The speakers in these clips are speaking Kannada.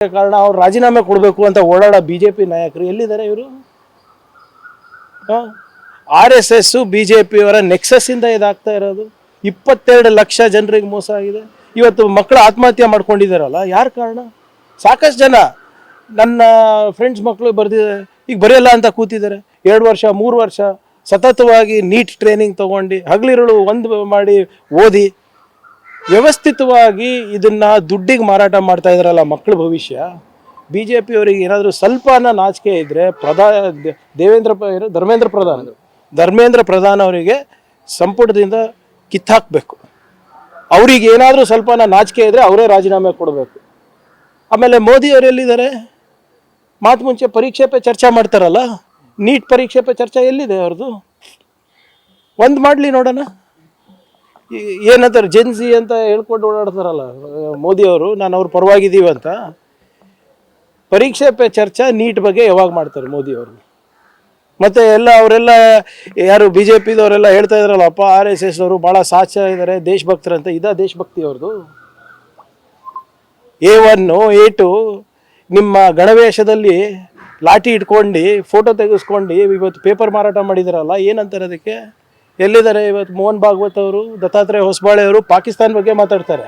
ಕಾರಣ ಅವ್ರು ರಾಜೀನಾಮೆ ಕೊಡಬೇಕು ಅಂತ ಓಡಾಡೋ ಬಿಜೆಪಿ ನಾಯಕರು ಎಲ್ಲಿದ್ದಾರೆ ಇವರು? RSS ಬಿಜೆಪಿಯವರ ನೆಕ್ಸಸ್ ಇಂದ ಇದಾಗ್ತಾ ಇರೋದು. 22 ಲಕ್ಷ ಜನರಿಗೆ ಮೋಸ ಆಗಿದೆ. ಇವತ್ತು ಮಕ್ಕಳು ಆತ್ಮಹತ್ಯೆ ಮಾಡ್ಕೊಂಡಿದ್ದಾರಲ್ಲ, ಯಾರು ಕಾರಣ? ಸಾಕಷ್ಟು ಜನ ನನ್ನ ಫ್ರೆಂಡ್ಸ್ ಮಕ್ಕಳು ಬರ್ದಿದ್ದಾರೆ, ಈಗ ಬರೆಯಲ್ಲ ಅಂತ ಕೂತಿದ್ದಾರೆ. 2 ವರ್ಷ 3 ವರ್ಷ ಸತತವಾಗಿ ನೀಟ್ ಟ್ರೈನಿಂಗ್ ತಗೊಂಡು ಹಗಲಿರುಳು ಒಂದು ಮಾಡಿ ಓದಿ ವ್ಯವಸ್ಥಿತವಾಗಿ ಇದನ್ನ ದುಡ್ಡಿಗೆ ಮಾರಾಟ ಮಾಡ್ತಾ ಇದ್ದಾರಲ್ಲ ಮಕ್ಕಳ ಭವಿಷ್ಯ. BJP ಅವರಿಗೆ ಏನಾದರೂ ಸ್ವಲ್ಪನ ನಾಚಿಕೆ ಇದ್ದರೆ ಧರ್ಮೇಂದ್ರ ಪ್ರಧಾನ್ ಅವರಿಗೆ ಸಂಪುಟದಿಂದ ಕಿತ್ತಾಕಬೇಕು. ಅವ್ರಿಗೆ ಏನಾದರೂ ಸ್ವಲ್ಪನ ನಾಚಿಕೆ ಇದ್ದರೆ ಅವರೇ ರಾಜೀನಾಮೆ ಕೊಡಬೇಕು. ಆಮೇಲೆ ಮೋದಿ ಅವರು ಎಲ್ಲಿದ್ದಾರೆ? ಮಾತು ಮುಂಚೆ ಪರೀಕ್ಷೆ ಪೇ ಚರ್ಚೆ ಮಾಡ್ತಾರಲ್ಲ, ನೀಟ್ ಪರೀಕ್ಷೆ ಪೇ ಚರ್ಚೆ ಎಲ್ಲಿದೆ ಅವ್ರದ್ದು? ಒಂದು ಮಾಡಲಿ ನೋಡೋಣ. ಏನಂತಾರೆ ಜೆನ್ಸಿ ಅಂತ ಹೇಳ್ಕೊಂಡು ಓಡಾಡ್ತಾರಲ್ಲ ಮೋದಿ ಅವರು, ನಾನು ಅವ್ರ ಪರವಾಗಿದ್ದೀವಿ ಅಂತ. ಪರೀಕ್ಷೆ ಪೇ ಚರ್ಚೆ ನೀಟ್ ಬಗ್ಗೆ ಯಾವಾಗ ಮಾಡ್ತಾರೆ ಮೋದಿ ಅವರು? ಮತ್ತು ಅವರೆಲ್ಲ ಯಾರು BJPದವರೆಲ್ಲ ಹೇಳ್ತಾ ಇದ್ರಲ್ಲಪ್ಪ, RSS ಅವರು ಭಾಳ ಸಾಚ ಇದ್ದಾರೆ, ದೇಶಭಕ್ತರಂತ. ಇದಾ ದೇಶಭಕ್ತಿ ಅವ್ರದ್ದು? A1 A2 ನಿಮ್ಮ ಗಣವೇಶದಲ್ಲಿ ಲಾಠಿ ಇಟ್ಕೊಂಡು ಫೋಟೋ ತೆಗೆಸ್ಕೊಂಡು ಇವತ್ತು ಪೇಪರ್ ಮಾರಾಟ ಮಾಡಿದಾರಲ್ಲ, ಏನಂತಾರೆ ಅದಕ್ಕೆ? ಎಲ್ಲಿದ್ದಾರೆ ಇವತ್ತು? ಮೋಹನ್ ಭಾಗವತ್ ಅವರು, ದತ್ತಾತ್ರೇಯ ಹೊಸಬಾಳೆ ಅವರು ಪಾಕಿಸ್ತಾನ ಬಗ್ಗೆ ಮಾತಾಡ್ತಾರೆ,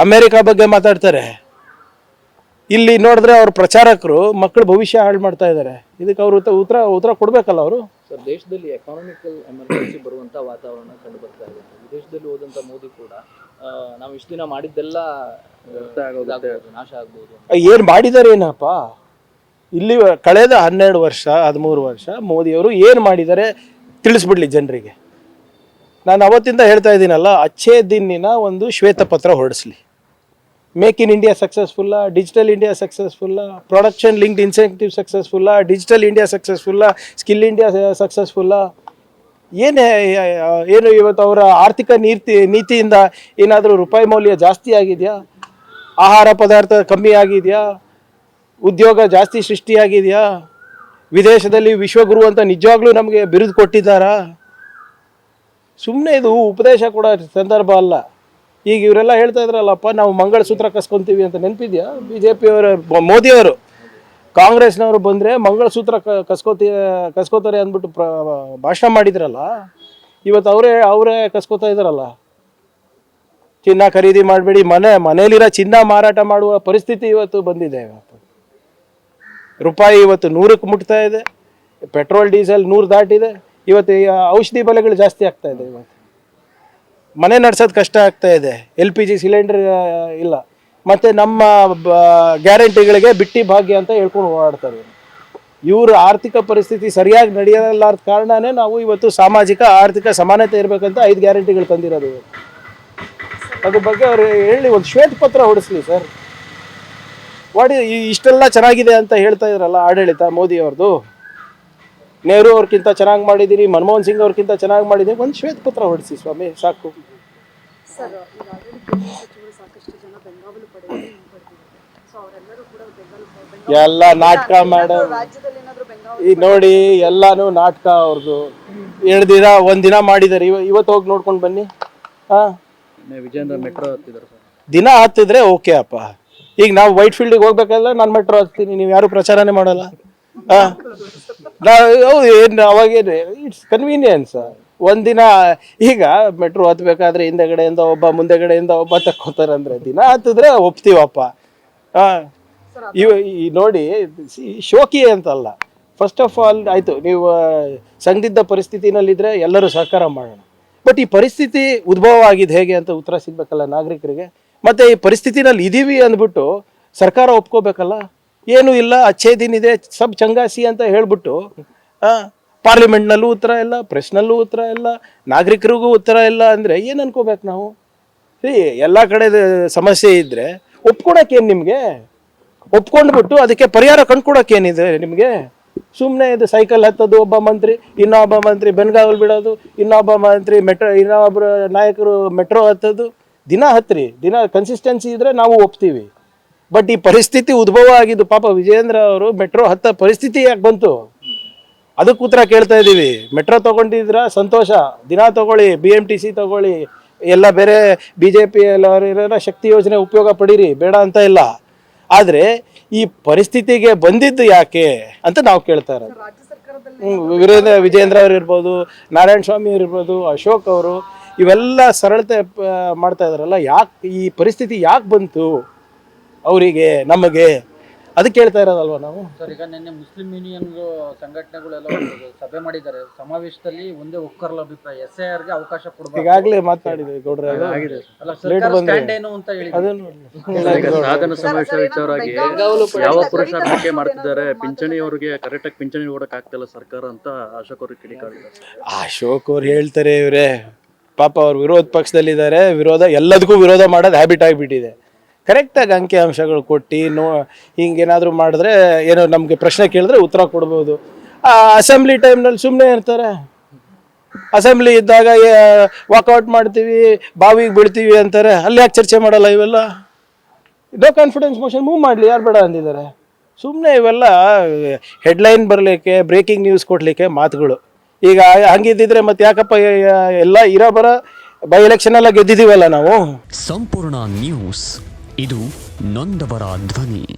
ಅಮೇರಿಕಾ ಬಗ್ಗೆ ಮಾತಾಡ್ತಾರೆ. ಇಲ್ಲಿ ನೋಡಿದ್ರೆ ಅವ್ರ ಪ್ರಚಾರಕರು ಮಕ್ಕಳ ಭವಿಷ್ಯ ಹಾಳು ಮಾಡ್ತಾ ಇದ್ದಾರೆ. ಇದಕ್ಕೆ ಅವರು ಉತ್ತರ ಕೊಡಬೇಕಲ್ಲ ಅವರು. ಸರ್, ದೇಶದಲ್ಲಿ ಎಕಾನಮಿಕಲ್ ಎಮರ್ಜೆನ್ಸಿ ಬರುವಂಥ ವಾತಾವರಣ ಕಂಡು ಬರ್ತಾ ಇದೆ. ವಿದೇಶದಲ್ಲಿ ಹೋದಂಥ ಮೋದಿ ಕೂಡ ನಾವು ಇಷ್ಟು ದಿನ ಮಾಡಿದ್ದೆಲ್ಲ ನಾಶ ಆಗ್ಬೋದು. ಏನು ಮಾಡಿದ್ದಾರೆ ಏನಪ್ಪ? ಇಲ್ಲಿ ಕಳೆದ 12 ವರ್ಷ 13 ವರ್ಷ ಮೋದಿಯವರು ಏನು ಮಾಡಿದ್ದಾರೆ ತಿಳಿಸ್ಬಿಡ್ಲಿ ಜನರಿಗೆ. ನಾನು ಅವತ್ತಿಂದ ಹೇಳ್ತಾ ಇದ್ದೀನಲ್ಲ, ಅಚ್ಚೇ ದಿನಿನ ಒಂದು ಶ್ವೇತಪತ್ರ ಹೊರಡಿಸ್ಲಿ. ಮೇಕ್ ಇನ್ ಇಂಡಿಯಾ ಸಕ್ಸಸ್ಫುಲ್ಲ, ಡಿಜಿಟಲ್ ಇಂಡಿಯಾ ಸಕ್ಸಸ್ಫುಲ್ಲ, ಪ್ರೊಡಕ್ಷನ್ ಲಿಂಕ್ಡ್ ಇನ್ಸೆಂಟಿವ್ ಸಕ್ಸಸ್ಫುಲ್ಲ, ಡಿಜಿಟಲ್ ಇಂಡಿಯಾ ಸಕ್ಸಸ್ಫುಲ್ಲ, ಸ್ಕಿಲ್ ಇಂಡಿಯಾ ಸಕ್ಸಸ್ಫುಲ್ಲ. ಏನು ಇವತ್ತು ಅವರ ಆರ್ಥಿಕ ನೀತಿಯಿಂದ ಏನಾದರೂ ರೂಪಾಯಿ ಮೌಲ್ಯ ಜಾಸ್ತಿ ಆಗಿದೆಯಾ? ಆಹಾರ ಪದಾರ್ಥ ಕಮ್ಮಿ ಆಗಿದೆಯಾ? ಉದ್ಯೋಗ ಜಾಸ್ತಿ ಸೃಷ್ಟಿಯಾಗಿದೆಯಾ? ವಿದೇಶದಲ್ಲಿ ವಿಶ್ವಗುರು ಅಂತ ನಿಜವಾಗ್ಲೂ ನಮಗೆ ಬಿರುದು ಕೊಟ್ಟಿದ್ದಾರಾ? ಸುಮ್ಮನೆ ಇದು ಉಪದೇಶ ಕೊಡೋ ಸಂದರ್ಭ ಅಲ್ಲ. ಈಗ ಇವರೆಲ್ಲ ಹೇಳ್ತಾ ಇದ್ರಲ್ಲಪ್ಪ, ನಾವು ಮಂಗಳಸೂತ್ರ ಕಸ್ಕೊತೀವಿ ಅಂತ. ನೆನಪಿದೆಯಾ? BJPಯವರು, ಮೋದಿಯವರು, ಕಾಂಗ್ರೆಸ್ನವರು ಬಂದರೆ ಮಂಗಳಸೂತ್ರ ಕಸ್ಕೋತಾರೆ ಅಂದ್ಬಿಟ್ಟು ಭಾಷಣ ಮಾಡಿದ್ರಲ್ಲ. ಇವತ್ತು ಅವರೇ ಕಸ್ಕೋತಾ ಇದ್ದಾರಲ್ಲ. ಚಿನ್ನ ಖರೀದಿ ಮಾಡಬೇಡಿ, ಮನೇಲಿರೋ ಚಿನ್ನ ಮಾರಾಟ ಮಾಡುವ ಪರಿಸ್ಥಿತಿ ಇವತ್ತು ಬಂದಿದೆ. ರೂಪಾಯಿ ಇವತ್ತು 100ಕ್ಕೆ ಮುಟ್ತಾ ಇದೆ, ಪೆಟ್ರೋಲ್ ಡೀಸೆಲ್ 100 ದಾಟಿದೆ. ಇವತ್ತು ಔಷಧಿ ಬೆಲೆಗಳು ಜಾಸ್ತಿ ಆಗ್ತಾ ಇದೆ. ಇವತ್ತು ಮನೆ ನಡೆಸೋದು ಕಷ್ಟ ಆಗ್ತಾ ಇದೆ. LPG ಸಿಲಿಂಡರ್ ಇಲ್ಲ. ಮತ್ತು ನಮ್ಮ ಗ್ಯಾರಂಟಿಗಳಿಗೆ ಬಿಟ್ಟಿ ಭಾಗ್ಯ ಅಂತ ಹೇಳ್ಕೊಂಡು ಓಡಾಡ್ತಾರೆ. ಇವ್ರ ಆರ್ಥಿಕ ಪರಿಸ್ಥಿತಿ ಸರಿಯಾಗಿ ನಡೆಯಲಾರ್ದ ಕಾರಣನೇ ನಾವು ಇವತ್ತು ಸಾಮಾಜಿಕ ಆರ್ಥಿಕ ಸಮಾನತೆ ಇರಬೇಕಂತ 5 ಗ್ಯಾರಂಟಿಗಳು ತಂದಿರೋದು. ಅದ್ರ ಬಗ್ಗೆ ಅವ್ರು ಹೇಳಿ ಒಂದು ಶ್ವೇತಪತ್ರ ಹೊಡಿಸ್ಲಿ ಸರ್. ಇಷ್ಟೆಲ್ಲ ಚೆನ್ನಾಗಿದೆ ಅಂತ ಹೇಳ್ತಾ ಇದ್ರಲ್ಲ ಆಡಳಿತ ಮೋದಿ ಅವ್ರದ್ದು. ನೆಹರು ಅವ್ರಕ್ಕಿಂತ ಚೆನ್ನಾಗಿ ಮಾಡಿದ್ದೀರಿ, ಮನಮೋಹನ್ ಸಿಂಗ್ ಅವ್ರಕ್ಕಿಂತ ಚೆನ್ನಾಗಿ ಮಾಡಿದ್ದೀರಿ, ಒಂದು ಶ್ವೇತಪತ್ರ ಹೊಡಿಸಿ ಸ್ವಾಮಿ, ಸಾಕು. ಎಲ್ಲ ನಾಟಕ ಮಾಡೋದು ಈಗ ನೋಡಿ, ಎಲ್ಲಾನು ನಾಟಕ ಅವ್ರದ್ದು. 2 ದಿನ 1 ದಿನ ಮಾಡಿದ್ದಾರೆ. ಇವತ್ತು ಹೋಗಿ ನೋಡ್ಕೊಂಡು ಬನ್ನಿ. ವಿಜಯೇಂದ್ರ ಮೆಟ್ರೋ ಹತ್ತಿದ್ದಾರೆ ಸರ್. ದಿನ ಹತ್ತಿದ್ರೆ ಓಕೆ ಅಪ್ಪ. ಈಗ ನಾವು ವೈಟ್ ಫೀಲ್ಡಿಗೆ ಹೋಗ್ಬೇಕಲ್ಲ, ನಾನು ಮೆಟ್ರೋ ಹತ್ತೀನಿ, ನೀವು ಯಾರು ಪ್ರಚಾರನೇ ಮಾಡಲ್ಲ. ಏನು ಅವಾಗೇನು ಇಟ್ಸ್ ಕನ್ವೀನಿಯನ್ಸ್. ಒಂದಿನ ಈಗ ಮೆಟ್ರೋ ಹತ್ಬೇಕಾದ್ರೆ ಹಿಂದೆಗಡೆಯಿಂದ ಒಬ್ಬ ಮುಂದೆಗಡೆಯಿಂದ ಒಬ್ಬ ತಕ್ಕೋತಾರೆ ಅಂದರೆ ದಿನ ಹತ್ತಿದ್ರೆ ಒಪ್ತೀವಪ್ಪ. ನೋಡಿ, ಶೋಕಿ ಅಂತಲ್ಲ. ಫಸ್ಟ್ ಆಫ್ ಆಲ್ ಆಯಿತು, ನೀವು ಸಂದಿಗ್ಧ ಪರಿಸ್ಥಿತಿನಲ್ಲಿದ್ದರೆ ಎಲ್ಲರೂ ಸಹಕಾರ ಮಾಡೋಣ. ಬಟ್ ಈ ಪರಿಸ್ಥಿತಿ ಉದ್ಭವ ಆಗಿದೆ ಹೇಗೆ ಅಂತ ಉತ್ತರ ಸಿಗ್ಬೇಕಲ್ಲ ನಾಗರಿಕರಿಗೆ. ಮತ್ತು ಈ ಪರಿಸ್ಥಿತಿನಲ್ಲಿ ಇದ್ದೀವಿ ಅಂದ್ಬಿಟ್ಟು ಸರ್ಕಾರ ಒಪ್ಕೋಬೇಕಲ್ಲ. ಏನೂ ಇಲ್ಲ, ಅಚ್ಚೇ ದಿನ ಇದೆ, ಸಬ್ ಚಂಗಾಸಿ ಅಂತ ಹೇಳ್ಬಿಟ್ಟು ಪಾರ್ಲಿಮೆಂಟ್ನಲ್ಲೂ ಉತ್ತರ ಇಲ್ಲ, ಪ್ರೆಸ್ನಲ್ಲೂ ಉತ್ತರ ಇಲ್ಲ, ನಾಗರಿಕರಿಗೂ ಉತ್ತರ ಇಲ್ಲ ಅಂದರೆ ಏನು ಅನ್ಕೋಬೇಕು ನಾವು? ಎಲ್ಲ ಕಡೆ ಸಮಸ್ಯೆ ಇದ್ದರೆ ಒಪ್ಕೊಳಕ್ಕೇನು ನಿಮಗೆ? ಒಪ್ಕೊಂಡ್ಬಿಟ್ಟು ಅದಕ್ಕೆ ಪರಿಹಾರ ಕಂಡುಕೊಡೋಕ್ಕೇನಿದೆ ನಿಮಗೆ? ಸುಮ್ಮನೆ ಇದು ಸೈಕಲ್ ಹತ್ತೋದು ಒಬ್ಬ ಮಂತ್ರಿ, ಇನ್ನೊಬ್ಬ ಮಂತ್ರಿ ಬೆನ್ಗಾವಲು ಬಿಡೋದು, ಇನ್ನೊಬ್ಬ ಮಂತ್ರಿ ಇನ್ನೊಬ್ಬರು ನಾಯಕರು ಮೆಟ್ರೋ ಹತ್ತೋದು. ದಿನ ಹತ್ತಿರಿ, ದಿನ ಕನ್ಸಿಸ್ಟೆನ್ಸಿ ಇದ್ದರೆ ನಾವು ಒಪ್ತೀವಿ. ಬಟ್ ಈ ಪರಿಸ್ಥಿತಿ ಉದ್ಭವ ಆಗಿದ್ದು ಪಾಪ ವಿಜಯೇಂದ್ರ ಅವರು ಮೆಟ್ರೋ ಹತ್ತ ಪರಿಸ್ಥಿತಿ ಯಾಕೆ ಬಂತು ಅದಕ್ಕೆ ಉತ್ತರ ಕೇಳ್ತಾ ಇದ್ದೀವಿ. ಮೆಟ್ರೋ ತೊಗೊಂಡಿದ್ರ ಸಂತೋಷ, ದಿನ ತೊಗೊಳ್ಳಿ, BMTC ತೊಗೊಳ್ಳಿ, ಎಲ್ಲ ಬೇರೆ BJP ಎಲ್ಲ ಶಕ್ತಿ ಯೋಜನೆ ಉಪಯೋಗ ಪಡೀರಿ, ಬೇಡ ಅಂತ ಇಲ್ಲ. ಆದರೆ ಈ ಪರಿಸ್ಥಿತಿಗೆ ಬಂದಿದ್ದು ಯಾಕೆ ಅಂತ ನಾವು ಕೇಳ್ತಾ ಇರೋದು. ವಿಜೇಂದ್ರ ಅವರು ಇರ್ಬೋದು, ನಾರಾಯಣ ಸ್ವಾಮಿ ಅವರು ಇರ್ಬೋದು, ಅಶೋಕ್ ಅವರು ಇವೆಲ್ಲ ಸರಳತೆ ಮಾಡ್ತಾ ಇದಾರಲ್ಲ, ಯಾಕೆ ಈ ಪರಿಸ್ಥಿತಿ ಯಾಕೆ ಬಂತು ಅವರಿಗೆ ನಮಗೆ, ಅದು ಕೇಳ್ತಾ ಇರೋದಲ್ವ ನಾವು. ಸರ್, ಈಗ ನಿನ್ನೆ ಮುಸ್ಲಿಂ ಯೂನಿಯನ್ ಸಂಘಟನೆಗಳೆಲ್ಲ ಒಂದು ಸಭೆ ಮಾಡಿದ್ದಾರೆ. ಸಮಾವೇಶದಲ್ಲಿ ಒಂದೇ ಒಕ್ಕರಲ ಅಭಿಪ್ರಾಯ, SIR ಗೆ ಅವಕಾಶ ಕೊಡಬೇಕು. ಈಗಾಗಲೇ ಮಾತನಾಡಿದೆ ಗೌಡ್ರೆ, ಅಲ್ಲ, ಸರ್ಕಾರ ಸ್ಟ್ಯಾಂಡ್ ಏನು ಅಂತ ಹೇಳಿದ್ರು. ಅದನ್ನು ಸಾಧನ ಸಮಾವೇಶ ವಿಚಾರವಾಗಿ ಯಾವ ಪುರುಷಾರ ಆಯ್ಕೆ ಮಾಡ್ತಿದ್ದಾರೆ, ಪಿಂಚಣಿಯವರಿಗೆ ಕರೆಕ್ಟಾಗಿ ಪಿಂಚಣಿ ಕೊಡಕ್ ಆಗ್ತಿಲ್ಲ ಸರ್ಕಾರ ಅಂತ ಅಶೋಕ್ ಅವರು ಕಿಡಿಕಾಡಿದ್ದಾರೆ. ಅಶೋಕ್ ಅವ್ರು ಹೇಳ್ತಾರೆ, ಇವರೇ ಪಾಪ ಅವ್ರು ವಿರೋಧ ಪಕ್ಷದಲ್ಲಿದ್ದಾರೆ, ಎಲ್ಲದಕ್ಕೂ ವಿರೋಧ ಮಾಡೋದು ಹ್ಯಾಬಿಟ್ ಆಗಿಬಿಟ್ಟಿದೆ. ಕರೆಕ್ಟಾಗಿ ಅಂಕಿ ಅಂಶಗಳು ಕೊಟ್ಟು ಹಿಂಗೇನಾದರೂ ಮಾಡಿದ್ರೆ ಏನೋ ನಮಗೆ ಪ್ರಶ್ನೆ ಕೇಳಿದ್ರೆ ಉತ್ತರ ಕೊಡ್ಬೋದು. ಅಸೆಂಬ್ಲಿ ಟೈಮ್ನಲ್ಲಿ ಸುಮ್ಮನೆ ಇರ್ತಾರೆ. ಅಸೆಂಬ್ಲಿ ಇದ್ದಾಗ ವಾಕೌಟ್ ಮಾಡ್ತೀವಿ, ಬಾವಿಗೆ ಬೀಳ್ತೀವಿ ಅಂತಾರೆ, ಅಲ್ಲಿ ಯಾಕೆ ಚರ್ಚೆ ಮಾಡಲ್ಲ? ಇವೆಲ್ಲ ನೋ ಕಾನ್ಫಿಡೆನ್ಸ್ ಮೋಷನ್ ಮೂವ್ ಮಾಡಲಿ, ಯಾರು ಬೇಡ ಅಂದಿದ್ದಾರೆ? ಸುಮ್ಮನೆ ಇವೆಲ್ಲ ಹೆಡ್ಲೈನ್ ಬರಲಿಕ್ಕೆ, ಬ್ರೇಕಿಂಗ್ ನ್ಯೂಸ್ ಕೊಡಲಿಕ್ಕೆ ಮಾತುಗಳು. ಈಗ ಹಂಗಿದ್ದಿದ್ರೆ ಮತ್ತೆ ಯಾಕಪ್ಪ ಎಲ್ಲ ಇರೋ ಬರೋ ಬೈ ಎಲೆಕ್ಷನ್ ಎಲ್ಲ ಗೆದ್ದಿದ್ದೀವಲ್ಲ ನಾವು. ಸಂಪೂರ್ಣ ನ್ಯೂಸ್, ಇದು ನೊಂದವರ ಧ್ವನಿ.